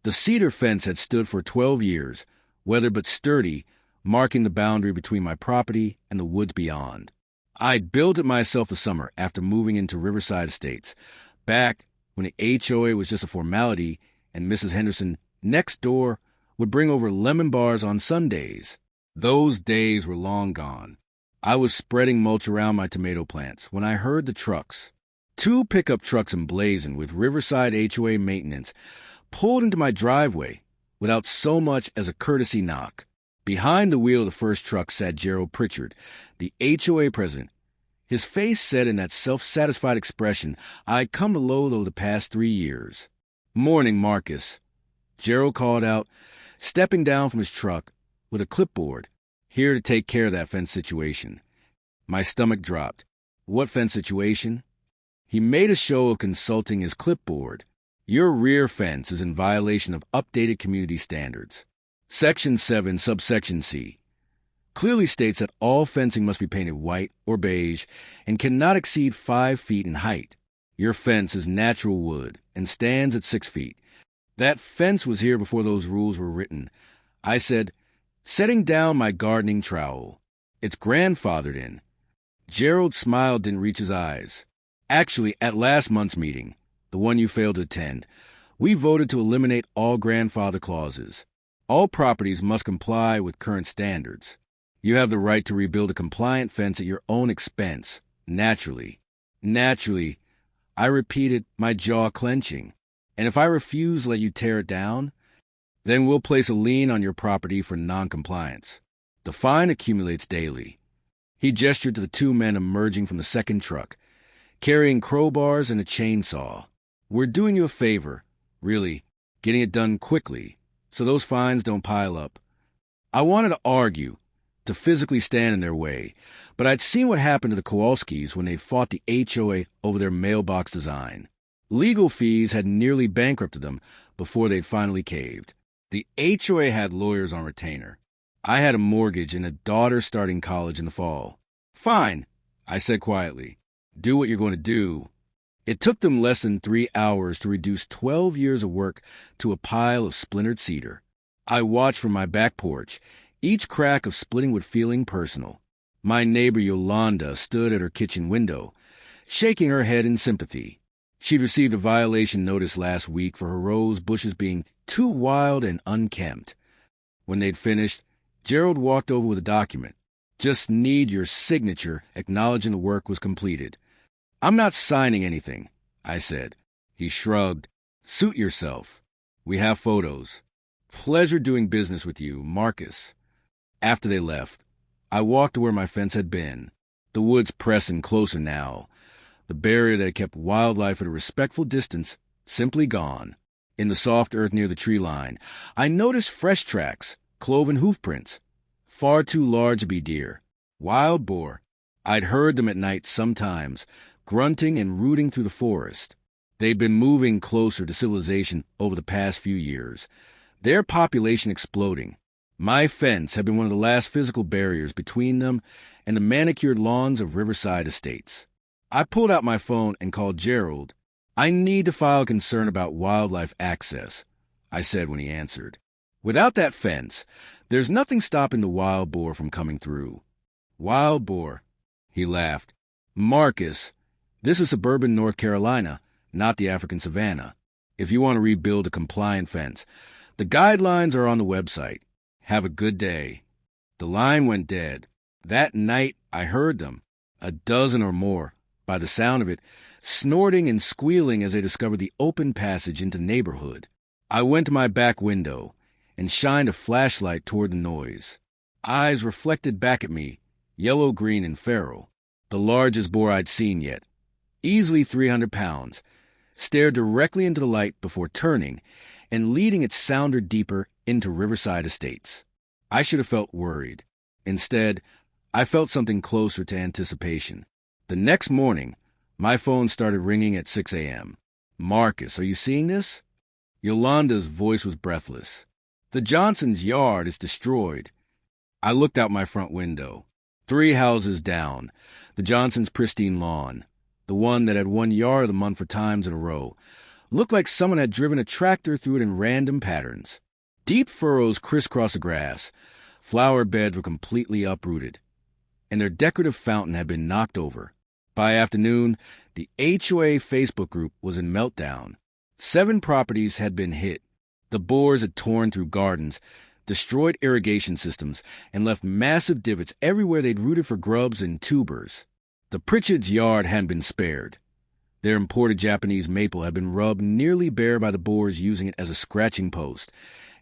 The cedar fence had stood for 12 years, weathered but sturdy, marking the boundary between my property and the woods beyond. I'd built it myself the summer after moving into Riverside Estates, back when the HOA was just a formality and Mrs. Henderson, next door, would bring over lemon bars on Sundays. Those days were long gone. I was spreading mulch around my tomato plants when I heard the trucks. 2 pickup trucks emblazoned with Riverside HOA maintenance pulled into my driveway without so much as a courtesy knock. Behind the wheel of the first truck sat Gerald Pritchard, the HOA president. His face set in that self-satisfied expression I'd come to loathe over the past 3 years. "Morning, Marcus," Gerald called out, stepping down from his truck with a clipboard. "Here to take care of that fence situation." My stomach dropped. What fence situation? He made a show of consulting his clipboard. "Your rear fence is in violation of updated community standards. Section 7, subsection C, clearly states that all fencing must be painted white or beige and cannot exceed 5 feet in height. Your fence is natural wood and stands at 6 feet. That fence was here before those rules were written," I said, setting down my gardening trowel. "It's grandfathered in." Gerald's smile didn't reach his eyes. "Actually, at last month's meeting, the one you failed to attend, we voted to eliminate all grandfather clauses. All properties must comply with current standards. You have the right to rebuild a compliant fence at your own expense, naturally." "Naturally," I repeated, my jaw clenching. "And if I refuse to let you tear it down, then we'll place a lien on your property for noncompliance. The fine accumulates daily." He gestured to the 2 men emerging from the second truck, carrying crowbars and a chainsaw. "We're doing you a favor, really, getting it done quickly, so those fines don't pile up." I wanted to argue, to physically stand in their way, but I'd seen what happened to the Kowalskis when they fought the HOA over their mailbox design. Legal fees had nearly bankrupted them before they'd finally caved. The HOA had lawyers on retainer. I had a mortgage and a daughter starting college in the fall. "Fine," I said quietly. "Do what you're going to do." It took them less than 3 hours to reduce 12 years of work to a pile of splintered cedar. I watched from my back porch, each crack of splitting wood feeling personal. My neighbor Yolanda stood at her kitchen window, shaking her head in sympathy. She'd received a violation notice last week for her rose bushes being too wild and unkempt. When they'd finished, Gerald walked over with a document. "Just need your signature acknowledging the work was completed." "I'm not signing anything," I said. He shrugged. "Suit yourself. We have photos. Pleasure doing business with you, Marcus." After they left, I walked to where my fence had been. The woods pressing closer now. The barrier that had kept wildlife at a respectful distance simply gone. In the soft earth near the tree line, I noticed fresh tracks, cloven hoof prints. Far too large to be deer. Wild boar. I'd heard them at night sometimes, grunting and rooting through the forest. They'd been moving closer to civilization over the past few years, their population exploding. My fence had been one of the last physical barriers between them and the manicured lawns of Riverside Estates. I pulled out my phone and called Gerald. "I need to file a concern about wildlife access," I said when he answered. "Without that fence, there's nothing stopping the wild boar from coming through." "Wild boar," he laughed. "Marcus, this is suburban North Carolina, not the African savannah. If you want to rebuild a compliant fence, the guidelines are on the website. Have a good day." The line went dead. That night, I heard them, a dozen or more, by the sound of it, snorting and squealing as they discovered the open passage into the neighborhood. I went to my back window and shined a flashlight toward the noise. Eyes reflected back at me, yellow, green, and feral. The largest boar I'd seen yet, easily 300 pounds, stared directly into the light before turning and leading its sounder deeper into Riverside Estates. I should have felt worried. Instead, I felt something closer to anticipation. The next morning, my phone started ringing at 6 a.m. "Marcus, are you seeing this?" Yolanda's voice was breathless. "The Johnsons' yard is destroyed." I looked out my front window. 3 houses down, the Johnsons' pristine lawn, the one that had won Yard of the Month for times in a row, Looked like someone had driven a tractor through it in random patterns. Deep furrows crisscrossed the grass. Flower beds were completely uprooted, and their decorative fountain had been knocked over. By afternoon, the HOA Facebook group was in meltdown. 7 properties had been hit. The Boars had torn through gardens, destroyed irrigation systems, and left massive divots everywhere they'd rooted for grubs and tubers. The Pritchard's yard hadn't been spared. Their imported Japanese maple had been rubbed nearly bare by the Boars using it as a scratching post,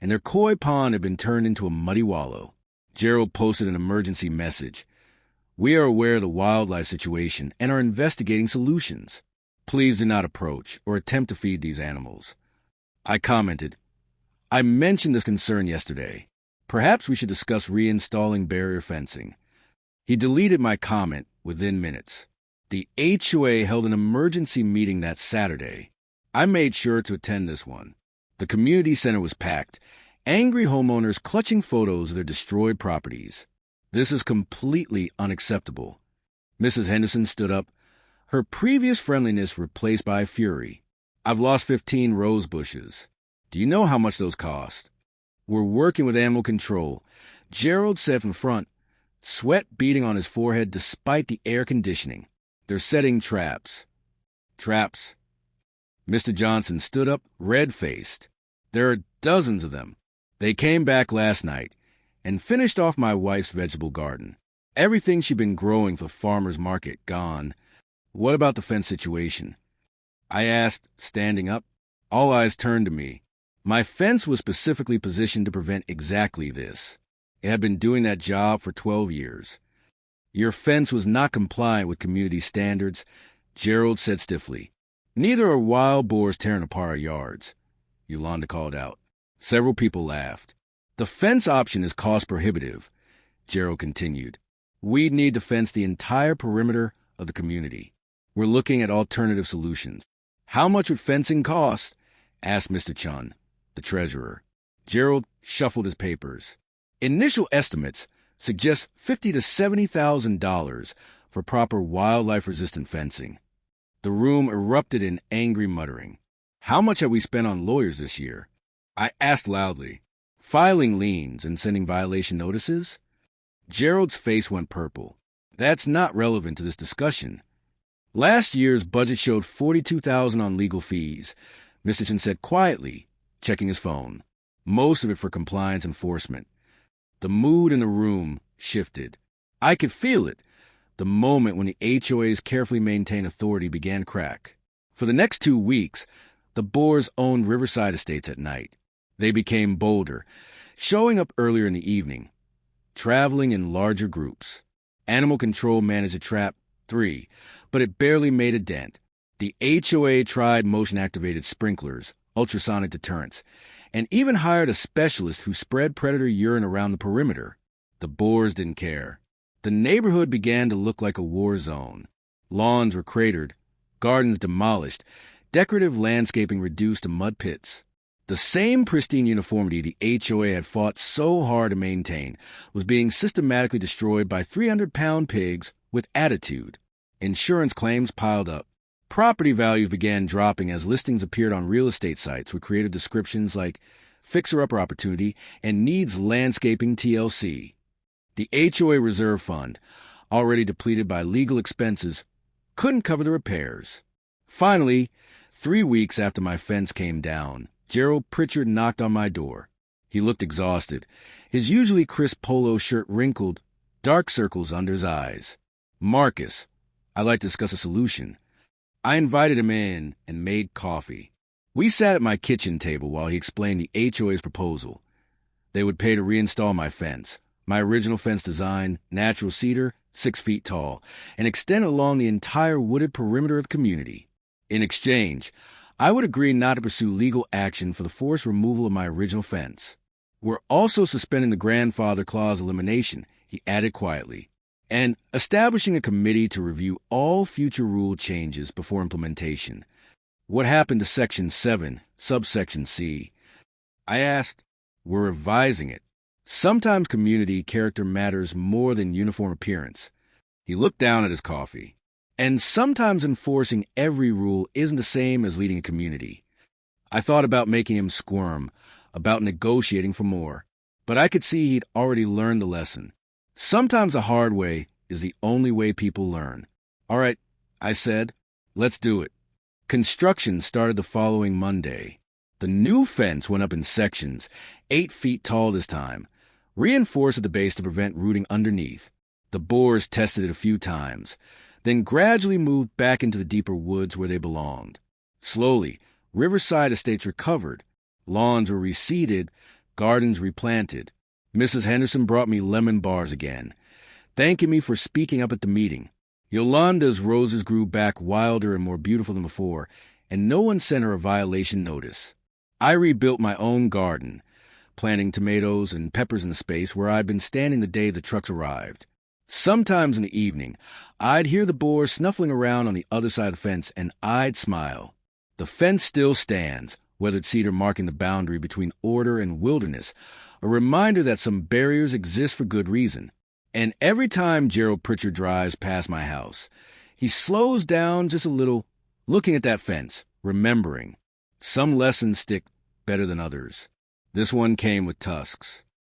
and their koi pond had been turned into a muddy wallow. Gerald posted an emergency message. We are aware of the wildlife situation and are investigating solutions. Please do not approach or attempt to feed these animals. I commented, I mentioned this concern yesterday. Perhaps we should discuss reinstalling barrier fencing. He deleted my comment within minutes. The HOA held an emergency meeting that Saturday. I made sure to attend this one. The community center was packed, angry homeowners clutching photos of their destroyed properties. This is completely unacceptable. Mrs. Henderson stood up, her previous friendliness replaced by fury. I've lost 15 rose bushes. Do you know how much those cost? We're working with animal control. Gerald said from front, sweat beading on his forehead despite the air conditioning. They're setting traps. Traps? Mr. Johnson stood up, red-faced. There are dozens of them. They came back last night and finished off my wife's vegetable garden. Everything she'd been growing for farmer's market gone. What about the fence situation? I asked, standing up. All eyes turned to me. My fence was specifically positioned to prevent exactly this. It had been doing that job for 12 years. Your fence was not compliant with community standards, Gerald said stiffly. Neither are wild boars tearing apart our yards, Yolanda called out. Several people laughed. The fence option is cost prohibitive, Gerald continued. We'd need to fence the entire perimeter of the community. We're looking at alternative solutions. How much would fencing cost? Asked Mr. Chun, the treasurer. Gerald shuffled his papers. Initial estimates suggest $50,000 to $70,000 for proper wildlife-resistant fencing. The room erupted in angry muttering. How much have we spent on lawyers this year? I asked loudly. Filing liens and sending violation notices? Gerald's face went purple. That's not relevant to this discussion. Last year's budget showed $42,000 on legal fees, Mr. Chin said quietly, checking his phone. Most of it for compliance enforcement. The mood in the room shifted. I could feel it the moment when the HOA's carefully maintained authority began to crack. For the next 2 weeks, the Boars owned Riverside Estates at night. They became bolder, showing up earlier in the evening, traveling in larger groups. Animal control managed to trap 3, but it barely made a dent. The HOA tried motion-activated sprinklers, ultrasonic deterrents, and even hired a specialist who spread predator urine around the perimeter. The Boars didn't care. The neighborhood began to look like a war zone. Lawns were cratered, gardens demolished, decorative landscaping reduced to mud pits. The same pristine uniformity the HOA had fought so hard to maintain was being systematically destroyed by 300-pound pigs with attitude. Insurance claims piled up. Property values began dropping as listings appeared on real estate sites with creative descriptions like fixer-upper opportunity and needs landscaping TLC. The HOA reserve fund, already depleted by legal expenses, couldn't cover the repairs. Finally, 3 weeks after my fence came down, Gerald Pritchard knocked on my door. He looked exhausted, his usually crisp polo shirt wrinkled, dark circles under his eyes. Marcus, I'd like to discuss a solution. I invited him in and made coffee. We sat at my kitchen table while he explained the HOA's proposal. They would pay to reinstall my fence, my original fence design, natural cedar, 6 feet tall, and extend along the entire wooded perimeter of the community. In exchange, I would agree not to pursue legal action for the forced removal of my original fence. We're also suspending the grandfather clause elimination, he added quietly, and establishing a committee to review all future rule changes before implementation. What happened to Section 7, subsection C? I asked. We're revising it. Sometimes community character matters more than uniform appearance. He looked down at his coffee. And sometimes enforcing every rule isn't the same as leading a community. I thought about making him squirm, about negotiating for more. But I could see he'd already learned the lesson. Sometimes the hard way is the only way people learn. All right, I said, let's do it. Construction started the following Monday. The new fence went up in sections, 8 feet tall this time, reinforced at the base to prevent rooting underneath. The Boars tested it a few times, then gradually moved back into the deeper woods where they belonged. Slowly, Riverside estates recovered. Lawns were reseeded, gardens replanted. Mrs. Henderson brought me lemon bars again, thanking me for speaking up at the meeting. Yolanda's roses grew back wilder and more beautiful than before, and no one sent her a violation notice. I rebuilt my own garden, planting tomatoes and peppers in the space where I'd been standing the day the trucks arrived. Sometimes in the evening, I'd hear the Boars snuffling around on the other side of the fence, and I'd smile. The fence still stands, weathered cedar marking the boundary between order and wilderness, a reminder that some barriers exist for good reason. And every time Gerald Pritchard drives past my house, he slows down just a little, looking at that fence, remembering. Some lessons stick better than others. This one came with tusks.